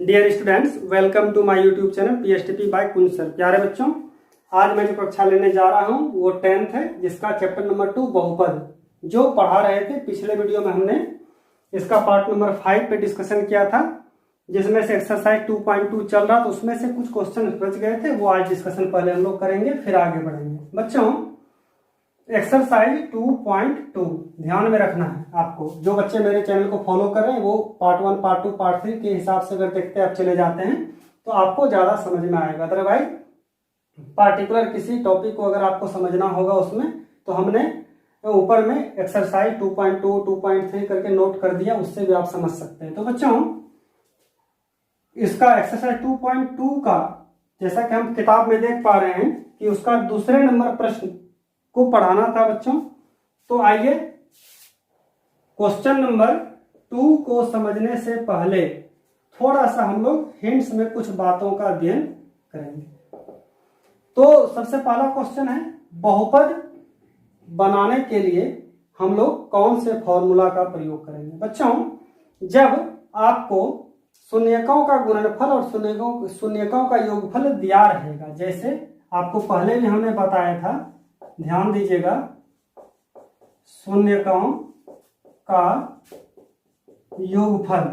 Dear students, welcome to my YouTube channel PSTP by Kunj sir. प्यारे बच्चों, आज मैं जो कक्षा लेने जा रहा हूं वो 10th है, जिसका चैप्टर नंबर 2 बहुपद जो पढ़ा रहे थे। पिछले वीडियो में हमने इसका पार्ट नंबर 5 पे डिस्कशन किया था, जिसमें से एक्सरसाइज 2.2 चल रहा, तो उसमें से कुछ क्वेश्चन बच गए थे, वो आज डिस्कशन पहले हम लोग करेंगे, फिर आगे बढ़ेंगे। बच्चों, एक्सरसाइज 2.2 ध्यान में रखना है आपको। जो बच्चे मेरे चैनल को फॉलो कर रहे हैं वो पार्ट 1, पार्ट 2, पार्ट 3 के हिसाब से अगर देखते आप चले जाते हैं तो आपको ज्यादा समझ में आएगा। अदरवाइज पार्टिकुलर किसी टॉपिक को अगर आपको समझना होगा उसमें, तो हमने ऊपर में एक्सरसाइज 2.2, 2.3 करके नोट कर दिया, उससे भी आप समझ सकते हैं। तो बच्चों, इसका एक्सरसाइज 2.2 का जैसा कि हम किताब में देख पा रहे हैं कि उसका दूसरे नंबर प्रश्न को पढ़ाना था बच्चों। तो आइए क्वेश्चन नंबर 2 को समझने से पहले थोड़ा सा हम लोग हिंट्स में कुछ बातों का अध्ययन करेंगे। तो सबसे पहला क्वेश्चन है, बहुपद बनाने के लिए हम लोग कौन से फॉर्मूला का प्रयोग करेंगे। बच्चों, जब आपको शून्यकों का गुणनफल और शून्यकों का योगफल दिया रहेगा, जैसे आपको पहले भी हमने बताया था, ध्यान दीजिएगा, शून्यकों का योगफल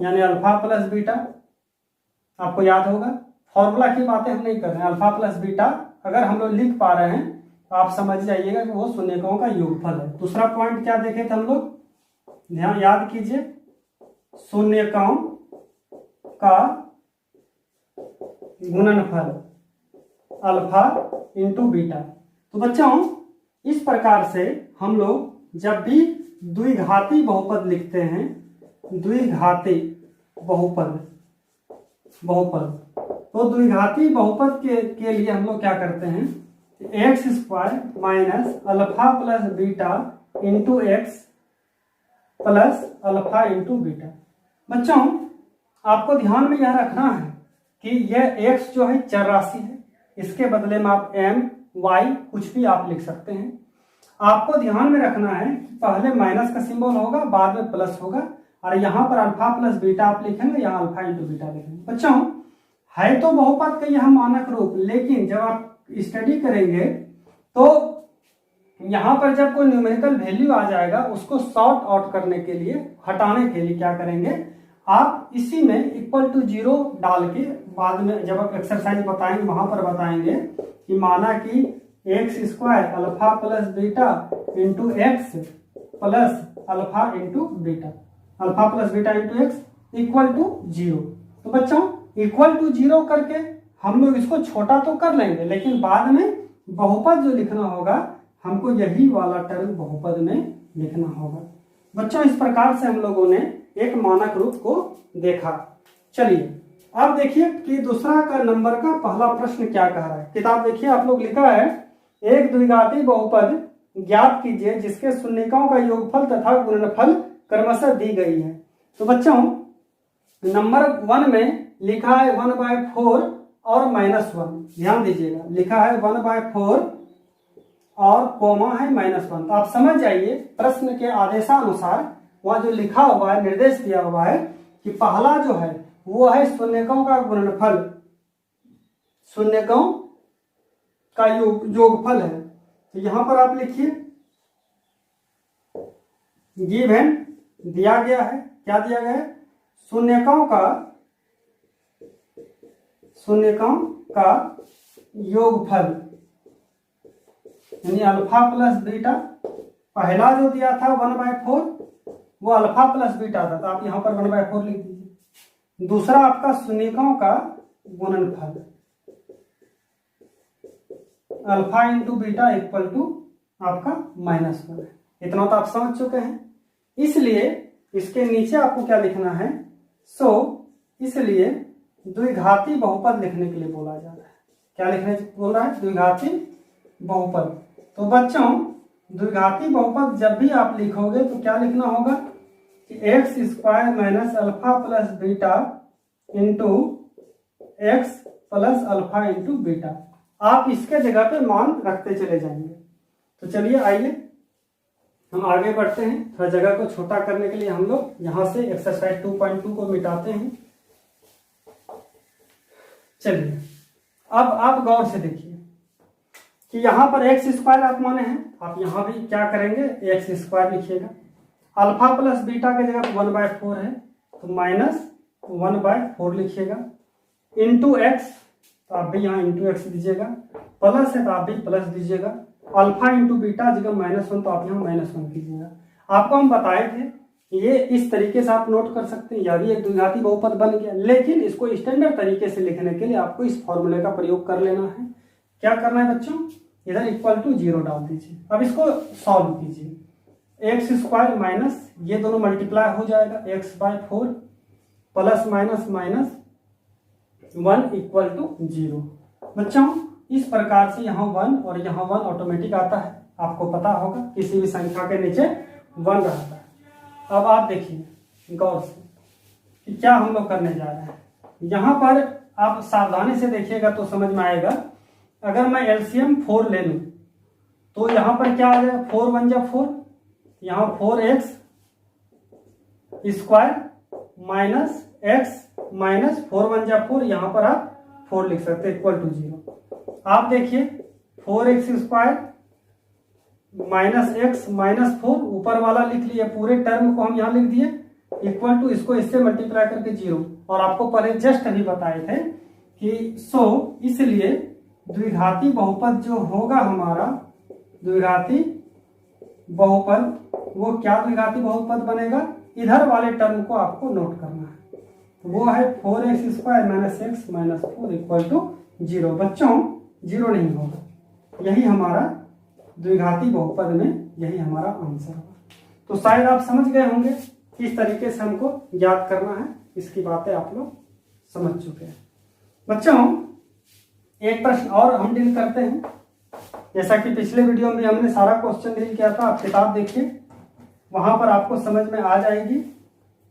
यानी अल्फा प्लस बीटा, आपको याद होगा। फॉर्मूला की बातें हम नहीं कर रहे हैं, अल्फा प्लस बीटा अगर हम लोग लिख पा रहे हैं तो आप समझ जाइएगा कि वो शून्यकों का योगफल है। दूसरा पॉइंट क्या देखे थे हम लोग, ध्यान याद कीजिए, शून्यकों का गुणनफल अल्फा इंटू बीटा। तो बच्चों, इस प्रकार से हम लोग जब भी द्विघाती बहुपद लिखते हैं, द्विघाती बहुपद तो द्विघाती बहुपद के लिए हम लोग क्या करते हैं, x square minus alpha plus beta into x plus alpha into beta. बच्चों, आपको ध्यान में यह रखना है कि यह एक्स जो है चर राशि है, इसके बदले में आप एम वाई कुछ भी आप लिख सकते हैं। आपको ध्यान में रखना है कि पहले माइनस का सिंबल होगा, बाद में प्लस होगा, और यहाँ पर अल्फा प्लस बीटा आप लिखेंगे, यहाँ अल्फा इंटू बीटा लिखेंगे। बच्चों, है तो बहुपद का यह मानक रूप, लेकिन जब आप स्टडी करेंगे तो यहाँ पर जब कोई न्यूमेरिकल वैल्यू आ जाएगा, उसको सॉर्ट आउट करने के लिए, हटाने के लिए क्या करेंगे, आप इसी में इक्वल टू 0 डाल के बाद में जब आप एक्सरसाइज बताएंगे वहां पर बताएंगे कि माना कि x square alpha plus beta into x plus alpha into beta, alpha plus beta into x equal to 0। तो बच्चों, इक्वल टू 0 करके हम लोग इसको छोटा तो कर लेंगे, लेकिन बाद में बहुपद जो लिखना होगा हमको यही वाला टर्म बहुपद में लिखना होगा। बच्चों, इस प्रकार से हम लोगों ने एक मानक रूप को देखा। चलिए अब देखिए कि दूसरा का नंबर का पहला प्रश्न क्या कह रहा है। किताब देखिए, आप लोग लिखा है, एक द्विघाती बहुपद ज्ञात कीजिए जिसके शून्यकों का योगफल तथा गुणनफल क्रमशः दी गई है। तो बच्चों, नंबर 1 में लिखा है 1/4 और -1। ध्यान दीजिएगा, लिखा है 1/4 और कोमा है -1। तो आप समझ जाइए प्रश्न के आदेशानुसार वहां जो लिखा हुआ है, निर्देश दिया हुआ है कि पहला जो है वो है शून्यकों का गुणनफल, शून्यकों का योगफल है। तो यहां पर आप लिखिए, गिवन दिया गया है, क्या दिया गया है, शून्यकों का योगफल यानी अल्फा प्लस बीटा। पहला जो दिया था 1/4 वो अल्फा प्लस बीटा था, तो आप यहां पर 1/4 लिख दीजिए। दूसरा आपका शून्यकों का गुणनफल alpha into beta equal to आपका -1 है। इतना तो आप समझ चुके हैं। इसलिए इसके नीचे आपको क्या लिखना है, इसलिए द्विघाती बहुपद लिखने के लिए बोला जा रहा है। क्या लिखने बोल रहा है, द्विघाती बहुपद। तो बच्चों, द्विघाती बहुपद जब भी आप लिखोगे तो क्या लिखना होगा कि x square minus alpha plus beta into x plus alpha into beta. आप इसके जगह पे मान रखते चले जाएंगे। तो चलिए आइए हम आगे बढ़ते हैं। थोड़ा जगह को छोटा करने के लिए हम लोग यहाँ से एक्सरसाइज 2.2 को मिटाते हैं चलिए अब आप गौर से देखिए कि यहाँ पर एक्स स्क्वायर आप माने हैं, आप यहाँ भी क्या करेंगे एक्स स्क्वायर लिखिएगा। अल्फा प्लस बीटा की जगह 1/4 है तो -1/4 लिखिएगा। इंटू एक्स तो आप भी यहाँ इंटू एक्स दीजिएगा, प्लस है तो आप भी प्लस दीजिएगा। अल्फा इंटू बीटा जगह -1 तो आप यहाँ -1 कीजिएगा। आपको हम बताए थे ये इस तरीके से आप नोट कर सकते हैं, यह भी एक द्विघाती बहुपद बन गया, लेकिन इसको स्टैंडर्ड तरीके से लिखने के लिए आपको इस फॉर्मूले का प्रयोग कर लेना है। क्या करना है बच्चों, इधर =0 डाल दीजिए। अब इसको सॉल्व कीजिए। एक्स स्क्वायर माइनस ये दोनों मल्टीप्लाई हो जाएगा x/4 प्लस माइनस माइनस 1 = 0। बच्चों इस प्रकार से यहाँ 1 और यहाँ 1 ऑटोमेटिक आता है, आपको पता होगा किसी भी संख्या के नीचे 1 रहता है। अब आप देखिए गौर से कि क्या हम लोग करने जा रहे हैं। यहाँ पर आप सावधानी से देखिएगा तो समझ में आएगा। अगर मैं एलसीएम 4 ले लूं तो यहाँ पर क्या आ जाएगा, 4 × 1 = 4, यहाँ 4x² माइनस x माइनस 4 × 1 = 4, यहाँ पर आप 4 लिख सकते हैं =0। आप देखिए 4x² माइनस x माइनस 4, ऊपर वाला लिख लिए, पूरे टर्म को हम यहाँ लिख दिए इक्वल टू, इसको इससे मल्टीप्लाई करके 0। और आपको पहले जस्ट अभी बताए थे कि इसलिए द्विघाती बहुपद जो होगा हमारा द्विघाती बहुपद, वो क्या द्विघाती बहुपद बनेगा, इधर वाले टर्म को आपको नोट करना है। तो वो है 4x² माइनस x माइनस 4 = 0। बच्चों 0 नहीं होगा, यही हमारा द्विघाती बहुपद में यही हमारा आंसर होगा। तो शायद आप समझ गए होंगे किस तरीके से हमको ज्ञात करना है, इसकी बातें आप लोग समझ चुके हैं। बच्चों एक प्रश्न और हम डील करते हैं। जैसा कि पिछले वीडियो में हमने सारा क्वेश्चन डील किया था, आप किताब देखिए वहां पर आपको समझ में आ जाएगी।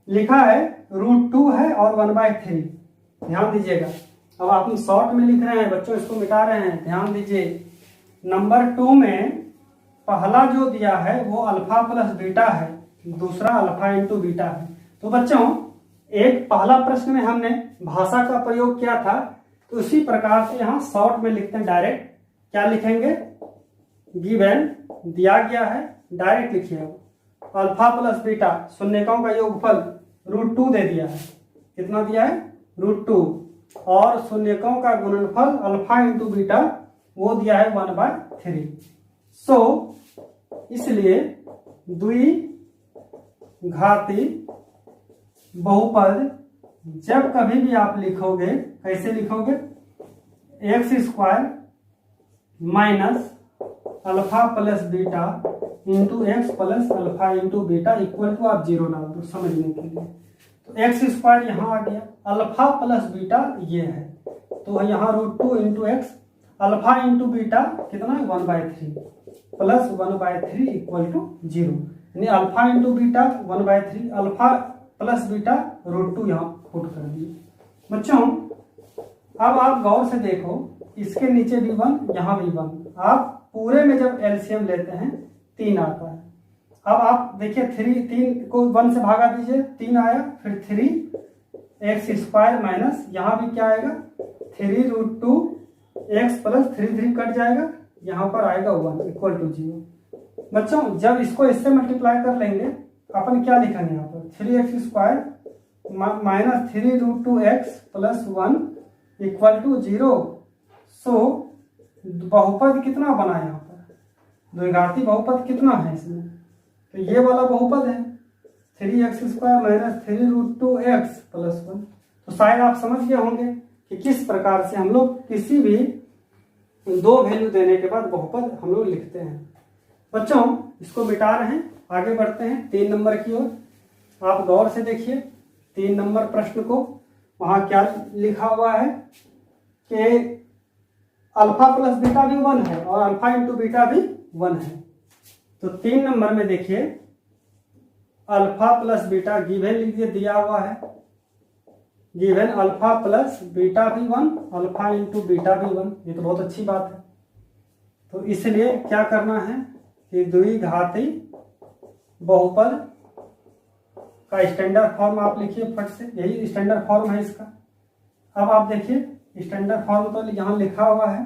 लिखा है √2 है और 1/3, ध्यान दीजिएगा। अब आप शॉर्ट में लिख रहे हैं बच्चों, इसको मिटा रहे हैं, ध्यान दीजिए। नंबर 2 में पहला जो दिया है वो अल्फा प्लस बीटा है, दूसरा अल्फा इंटू बीटा है। तो बच्चों एक पहला प्रश्न में हमने भाषा का प्रयोग किया था, तो उसी प्रकार से यहाँ शॉर्ट में लिखते हैं डायरेक्ट। क्या लिखेंगे, गिवन दिया गया है, डायरेक्ट लिखिए अल्फा प्लस बीटा शून्यकों का योगफल √2 दे दिया है। कितना दिया है, √2, और शून्यकों का गुणनफल अल्फा इंटू बीटा वो दिया है 1/3। इसलिए द्विघाती बहुपद जब कभी भी आप लिखोगे, कैसे लिखोगे, x² minus alpha plus beta into x plus alpha into beta equal to, आप 0 डाल दो समझने के लिए। तो x² यहाँ आ गया, अल्फा प्लस बीटा ये है, तो यहाँ √2 into x, alpha into beta कितना है 1/3 प्लस 1/3 इक्वल टू 0, यानी alpha into beta 1/3, alpha plus beta √2 यहाँ पुट कर दिए। बच्चों अब आप गौर से देखो, इसके नीचे भी 1, यहाँ भी 1, आप पूरे में जब एलसीएम लेते हैं 3 आता है। अब आप देखिए 3 को 1 से भागा दीजिए, 3 आया, फिर 3x² माइनस यहाँ भी क्या आएगा 3√2 x प्लस 3 कट जाएगा, यहाँ पर आएगा 1 इक्वल टू 0। बच्चों जब इसको इससे मल्टीप्लाई कर लेंगे, अपन क्या लिखेंगे यहाँ पर 3x² minus 3√2x plus 1 equal to 0। बहुपद कितना बना यहाँ पर, द्विघाती बहुपद कितना है इसमें, तो ये वाला बहुपद है 3x² माइनस 3√2x प्लस 1। तो शायद आप समझ गए होंगे कि किस प्रकार से हम लोग किसी भी 2 वैल्यू देने के बाद बहुपद हम लोग लिखते हैं। बच्चों इसको मिटा रहे हैं, आगे बढ़ते हैं 3 नंबर की ओर। आप गौर से देखिए 3 नंबर प्रश्न को, वहां क्या लिखा हुआ है कि अल्फा प्लस बीटा भी 1 है और अल्फा इंटू बीटा भी 1 है। तो 3 नंबर में देखिए अल्फा प्लस बीटा गिवन लिखिए, दिया हुआ है गिवन अल्फा प्लस बीटा भी 1, अल्फा इंटू बीटा भी 1, ये तो बहुत अच्छी बात है। तो इसलिए क्या करना है कि द्विघाती बहुपद का स्टैंडर्ड फॉर्म आप लिखिए फट से, यही स्टैंडर्ड फॉर्म है इसका। अब आप देखिए स्टैंडर्ड फॉर्म तो यहाँ लिखा हुआ है,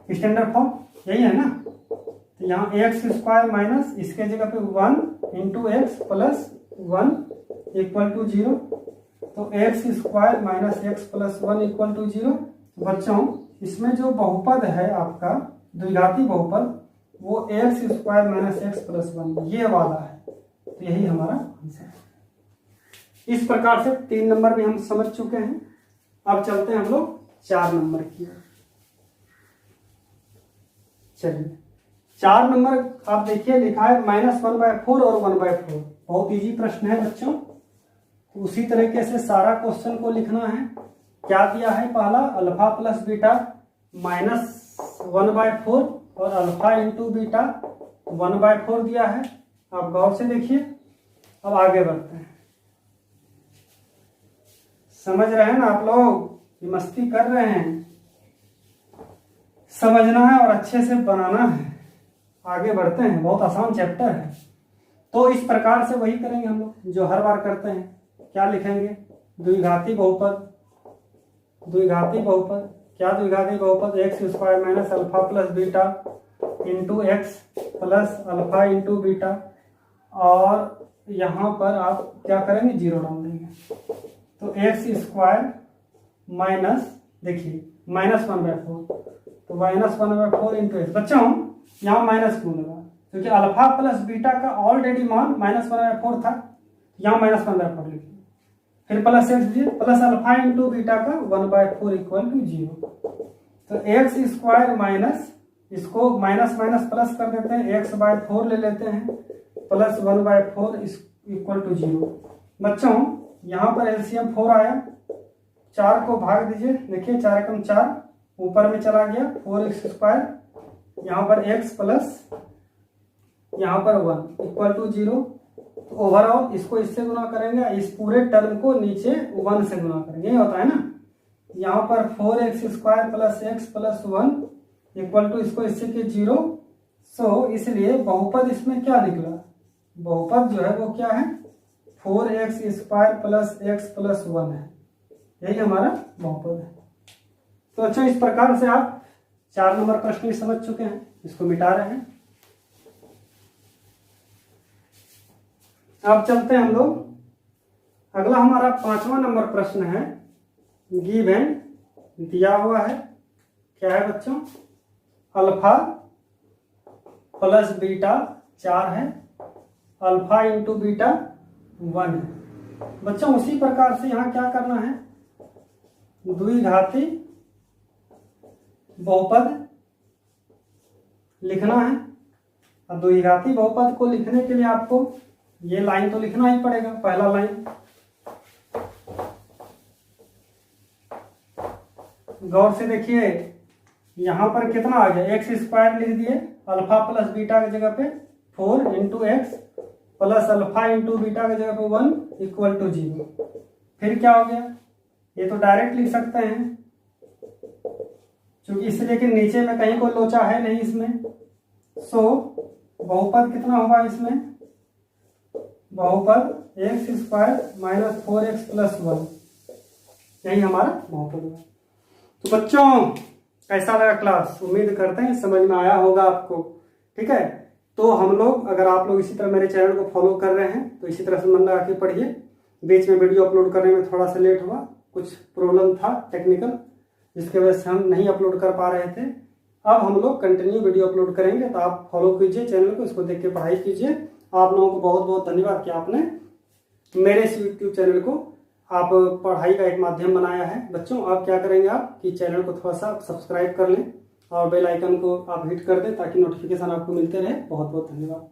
स्टैंडर्ड फॉर्म यही है ना। तो यहाँ एक्स स्क्वायर माइनस इसके जगह पे 1 into x plus 1 equal to 0। तो x square minus x plus 1 equal to 0। बच्चों इसमें जो बहुपद है आपका द्विघाती बहुपद वो x square minus x plus 1 ये वाला है। तो यही हमारा आंसर है। इस प्रकार से 3 नंबर भी हम समझ चुके हैं। अब चलते हैं हम लोग 4 नंबर की ओर। चलिए 4 नंबर आप देखिए लिखा है -1/4 और 1/4। बहुत इजी प्रश्न है बच्चों। तो उसी तरीके से सारा क्वेश्चन को लिखना है। क्या दिया है, पहला अल्फा प्लस बीटा -1/4 और अल्फा इंटू बीटा 1/4 दिया है। आप गौर से देखिए। अब आगे बढ़ते हैं। समझ रहे हैं ना आप लोग, ये मस्ती कर रहे हैं। समझना है और अच्छे से बनाना है। आगे बढ़ते हैं, बहुत आसान चैप्टर है। तो इस प्रकार से वही करेंगे हम लोग जो हर बार करते हैं। क्या लिखेंगे, द्विघाती बहुपद। द्विघाती बहुपद क्या, द्विघाती बहुपद x square minus alpha plus beta into x plus alpha into beta. और यहाँ पर आप क्या करेंगे, 0 डाल देंगे। तो एक्स स्क्वायर माइनस, देखिए -1/4, तो -1/4 इंटू एक्स। बच्चों यहाँ माइनस क्यों लगा, क्योंकि अल्फा प्लस बीटा का ऑलरेडी मान -1/4 था। यहाँ -1/4 लिखिए, फिर प्लस एक्स दिए, प्लस अल्फा इंटू बीटा का 1/4 इक्वल टू 0। तो एक्स स्क्वायर माइनस, इसको माइनस माइनस प्लस कर देते हैं, x/4 ले लेते हैं प्लस 1/4 इक्वल टू 0। बच्चों यहाँ पर एलसीएम 4 आया, 4 को भाग दीजिए। देखिए 4 एकम 4 ऊपर में चला गया, 4x²। यहाँ पर x प्लस यहाँ पर 1 इक्वल टू 0। तो ओवरऑल इसको इससे गुना करेंगे, इस पूरे टर्म को नीचे 1 से गुना करेंगे, ये होता है ना। यहाँ पर 4x² plus x plus 1 equal to इसको इससे के 0। सो इसलिए बहुपद इसमें क्या निकला, बहुपद जो है वो क्या है, 4x² प्लस x प्लस 1 है। यही हमारा बहुपद है। तो अच्छा, इस प्रकार से आप 4 नंबर प्रश्न समझ चुके हैं। इसको मिटा रहे हैं। अब चलते हैं हम लोग। अगला हमारा 5वां नंबर प्रश्न है। गिवन दिया हुआ है, क्या है बच्चों, अल्फा प्लस बीटा 4 है, अल्फा इंटू बीटा 1 है। बच्चों उसी प्रकार से यहाँ क्या करना है, द्विघाती बहुपद लिखना है। और द्विघाती बहुपद को लिखने के लिए आपको ये लाइन तो लिखना ही पड़ेगा। पहला लाइन गौर से देखिए, यहां पर कितना आ गया, x² लिख दिए, अल्फा प्लस बीटा की जगह पे 4 into x plus alpha into beta की जगह पे 1 इक्वल टू 0। फिर क्या हो गया, ये तो डायरेक्ट लिख सकते हैं क्योंकि इसलिए कि नीचे में कहीं कोई लोचा है नहीं इसमें। सो बहुपद कितना होगा इसमें, बहुपद x² माइनस 4x प्लस 1, यही हमारा बहुपद होगा। तो बच्चों कैसा लगा क्लास, उम्मीद करते हैं समझ में आया होगा आपको। ठीक है, तो हम लोग, अगर आप लोग इसी तरह मेरे चैनल को फॉलो कर रहे हैं तो इसी तरह से मन लगा के पढ़िए। बीच में वीडियो अपलोड करने में थोड़ा सा लेट हुआ, कुछ प्रॉब्लम था टेक्निकल, जिसकी वजह से हम नहीं अपलोड कर पा रहे थे। अब हम लोग कंटिन्यू वीडियो अपलोड करेंगे, तो आप फॉलो कीजिए चैनल को, इसको देख के पढ़ाई कीजिए। आप लोगों को बहुत बहुत धन्यवाद कि आपने मेरे इस यूट्यूब चैनल को आप पढ़ाई का एक माध्यम बनाया है। बच्चों आप क्या करेंगे, आप कि चैनल को थोड़ा सा सब्सक्राइब कर लें और बेल आइकन को आप हिट कर दें ताकि नोटिफिकेशन आपको मिलते रहे। बहुत बहुत धन्यवाद।